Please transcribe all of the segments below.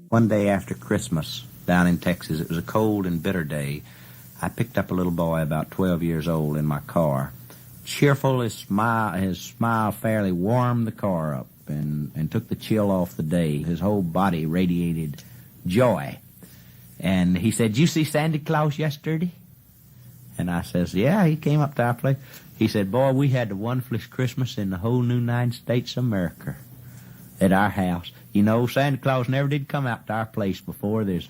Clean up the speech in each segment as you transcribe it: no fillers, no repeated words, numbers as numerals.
One day after Christmas down in Texas, it was a cold and bitter day. I picked up a little boy about 12 years old in my car. Cheerful, his smile fairly warmed the car up and took the chill off the day. His whole body radiated joy. And he said, "You see Santa Claus yesterday?" And I says, "Yeah, he came up to our place." He said, "Boy, we had the wonderfulest Christmas in the whole new United States of America at our house. You know, Santa Claus never did come out to our place before. There's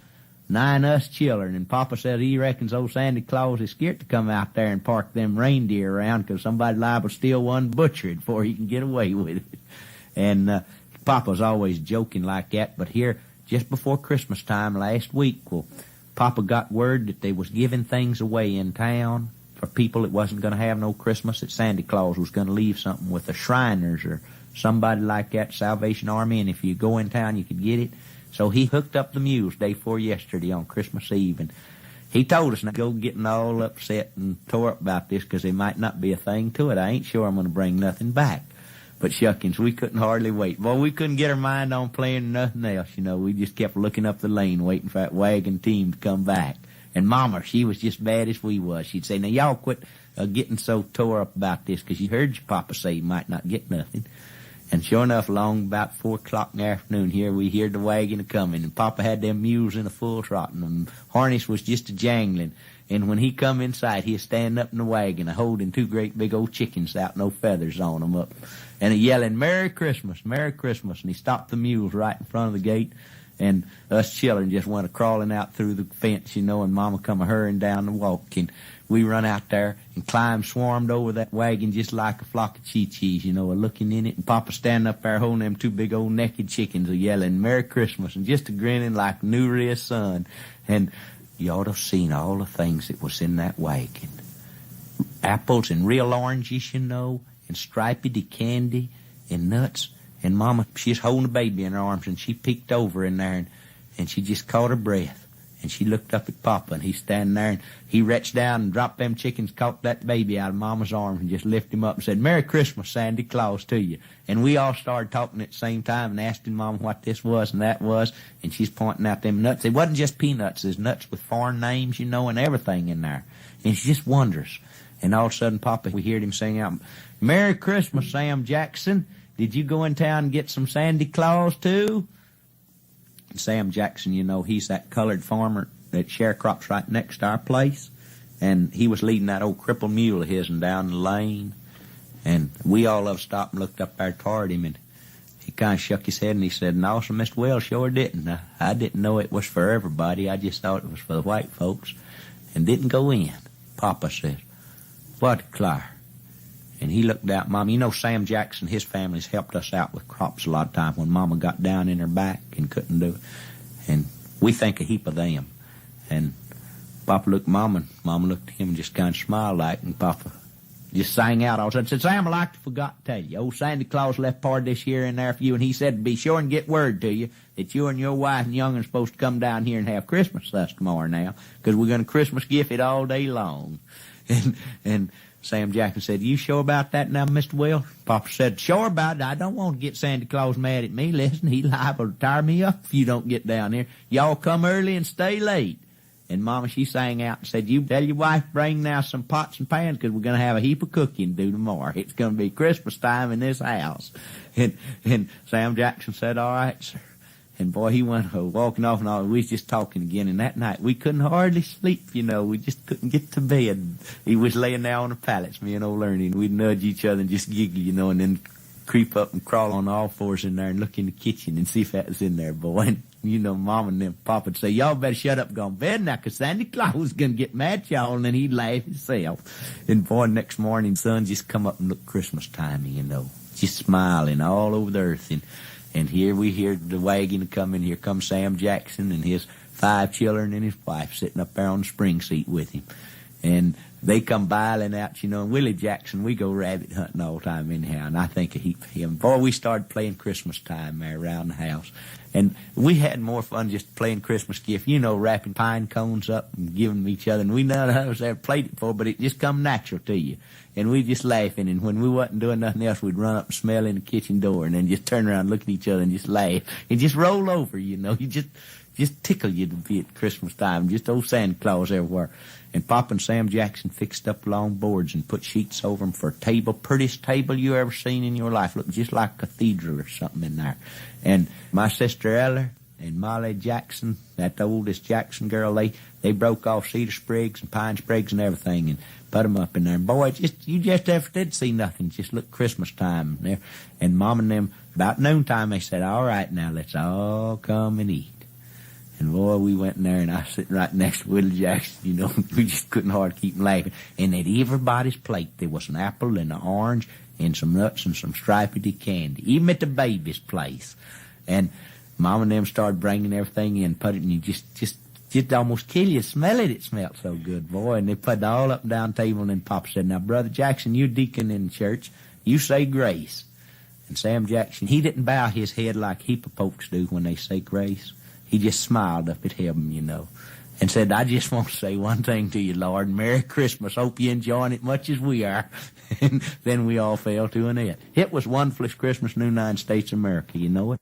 9 us children, and Papa said he reckons old Santa Claus is scared to come out there and park them reindeer around because somebody liable to steal one butchered before he can get away with it." And Papa's always joking like that, but here, just before Christmas time last week, well, Papa got word that they was giving things away in town for people that wasn't going to have no Christmas, that Santa Claus was going to leave something with the Shriners or somebody like that, Salvation Army, and if you go in town, you could get it. So he hooked up the mules day before yesterday on Christmas Eve, and he told us not to go getting all upset and tore up about this because there might not be a thing to it. I ain't sure I'm going to bring nothing back. But shuckins, we couldn't hardly wait. Boy, we couldn't get our mind on playing nothing else, you know. We just kept looking up the lane waiting for that wagon team to come back. And Mama, she was just bad as we was. She'd say, "Now, y'all quit getting so tore up about this because you heard your Papa say you might not get nothing." And sure enough, along about 4 o'clock in the afternoon here, we heard the wagon a-coming, and Papa had them mules in a full trot, and the harness was just a-jangling. And when he come in sight, he'd stand up in the wagon, a-holding 2 great big old chickens without no feathers on 'em up, and a-yelling, "Merry Christmas, Merry Christmas." And he stopped the mules right in front of the gate, and us children just went a-crawling out through the fence, you know, and Mama come a-hurrying down the walk, and we run out there and swarmed over that wagon just like a flock of chee-chees, you know, a-looking in it, and Papa standing up there holding them 2 big old naked chickens, a-yelling, "Merry Christmas," and just a-grinning like new raised sun. And you ought to have seen all the things that was in that wagon. Apples and real oranges, you know, and stripedy candy and nuts. And Mama, she's holding a baby in her arms, and she peeked over in there, and she just caught her breath. And she looked up at Papa, and he's standing there, and he reached down and dropped them chickens, caught that baby out of Mama's arms, and just lifted him up and said, "Merry Christmas, Santa Claus, to you." And we all started talking at the same time and asking Mama what this was and that was, and she's pointing out them nuts. It wasn't just peanuts. There's nuts with foreign names, you know, and everything in there. And she just wonders. And all of a sudden, Papa, we heard him sing out, "Merry Christmas, Sam Jackson. Did you go in town and get some Santa Claus, too?" And Sam Jackson, you know, he's that colored farmer that sharecrops right next to our place. And he was leading that old crippled mule of his down the lane. And we all of us stopped and looked up there toward him, and he kind of shook his head, and he said, "No, sir, Mr. Wells, sure didn't. I didn't know it was for everybody. I just thought it was for the white folks, and didn't go in." Papa says, "What, Clar?" And he looked out, Mama. You know, Sam Jackson, his family's helped us out with crops a lot of times when Mama got down in her back and couldn't do it. And we think a heap of them. And Papa looked at Mama, and Mama looked at him and just kind of smiled like, and Papa just sang out all of a sudden, said, "Sam, I'd like to forgot to tell you, old Santa Claus left part of this year in there for you, and he said to be sure and get word to you that you and your wife and young'un are supposed to come down here and have Christmas with us tomorrow now, because we're going to Christmas gift it all day long." And Sam Jackson said, "You sure about that now, Mr. Wells?" Papa said, "Sure about it. I don't want to get Santa Claus mad at me. Listen, he liable to tire me up if you don't get down here. Y'all come early and stay late." And Mama, she sang out and said, "You tell your wife bring now some pots and pans because we're going to have a heap of cooking to do tomorrow. It's going to be Christmas time in this house." And Sam Jackson said, "All right, sir." And boy, he went walking off and all. We was just talking again. And that night, we couldn't hardly sleep, you know. We just couldn't get to bed. He was laying there on the pallets, me and old Ernie, and we'd nudge each other and just giggle, you know, and then creep up and crawl on all fours in there and look in the kitchen and see if that was in there, boy. And, you know, Mama and them Papa would say, "Y'all better shut up and go to bed now, 'cause Santa Claus is going to get mad at y'all," and then he'd laugh himself. And boy, next morning, sun just come up and looked Christmas timey, you know, just smiling all over the earth. And here we hear the wagon coming. Here comes Sam Jackson and his 5 children and his wife sitting up there on the spring seat with him. And they come biling out, you know, and Willie Jackson, we go rabbit hunting all the time anyhow, and I think a heap of him. Boy, we started playing Christmas time there around the house. And we had more fun just playing Christmas gift, you know, wrapping pine cones up and giving them each other. And we none of us ever played it before, but it just come natural to you. And we just laughing. And when we wasn't doing nothing else, we'd run up and smell in the kitchen door and then just turn around and look at each other and just laugh. And just roll over, you know. You just tickle you to be at Christmas time. Just old Santa Claus everywhere. And Pop and Sam Jackson fixed up long boards and put sheets over them for a table. Prettiest table you ever seen in your life. Looked just like a cathedral or something in there. And my sister Ella and Molly Jackson, that oldest Jackson girl, they broke off cedar sprigs and pine sprigs and everything and put them up in there. And boy, you just never did see nothing. Just look Christmas time there. And Mom and them, about noontime, they said, all right, now let's all come and eat. And boy, we went in there, and I was sitting right next to Willie Jackson, you know. We just couldn't hardly keep laughing. And at everybody's plate, there was an apple and an orange and some nuts and some striped candy, even at the baby's place. And Mom and them started bringing everything in, put it, and you just almost kill you. Smell it. It smelled so good, boy. And they put it all up and down the table, and then Pop said, now, Brother Jackson, you deacon in church. You say grace. And Sam Jackson, he didn't bow his head like heap of folks do when they say grace. He just smiled up at heaven, you know, and said, I just want to say one thing to you, Lord. Merry Christmas. Hope you're enjoying it much as we are. And then we all fell to an end. It was one wonderfulest Christmas in the United States of America, you know it.